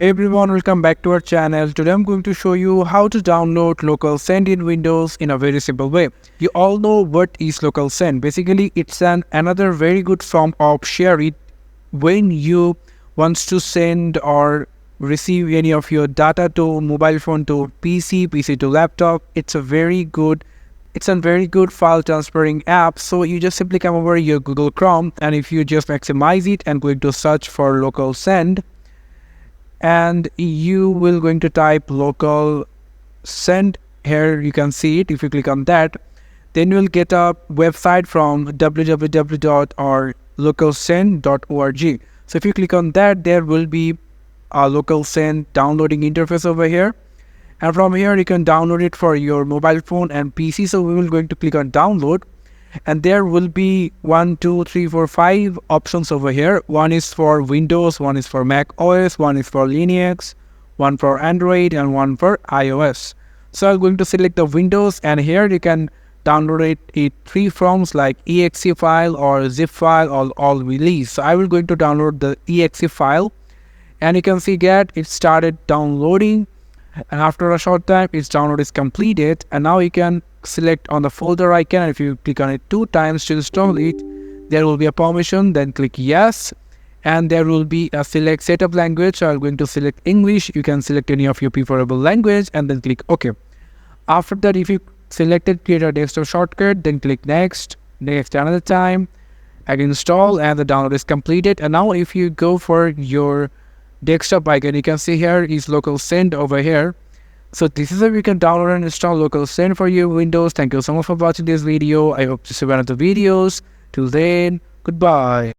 Hey everyone, welcome back to our channel. Today I'm going to show you how to download LocalSend in Windows in a very simple way. You all know what is LocalSend. Basically, it's another very good form of sharing when you wants to send or receive any of your data to mobile phone to PC to laptop. It's a very good file transferring app. So you just simply come over your Google Chrome, and if you just maximize it and going to search for LocalSend, and you will going to type local send. Here you can see it. If you click on that, then you will get a website from www.localsend.org. So if you click on that, there will be a local send downloading interface over here, and from here you can download it for your mobile phone and PC. So we will going to click on download, and there will be 5 options over here. One is for Windows, one is for Mac OS, one is for Linux, one for Android, and one for iOS. So I'm going to select the Windows, and here you can download it in 3 forms like exe file or zip file or all release. So I will going to download the exe file, and you can see that it started downloading, and after a short time its download is completed. And now you can select on the folder icon, and if you click on it 2 times to install it, there will be a permission, then click yes, and there will be a select setup language. So I'm going to select English. You can select any of your preferable language and then click OK. After that, if you selected create a desktop shortcut, then click next another time, again install, and the download is completed. And now if you go for your desktop icon, you can see here is LocalSend over here. So this is how you can download and install LocalSend for your Windows. Thank you so much for watching this video. I hope to see you in other videos. Till then, goodbye.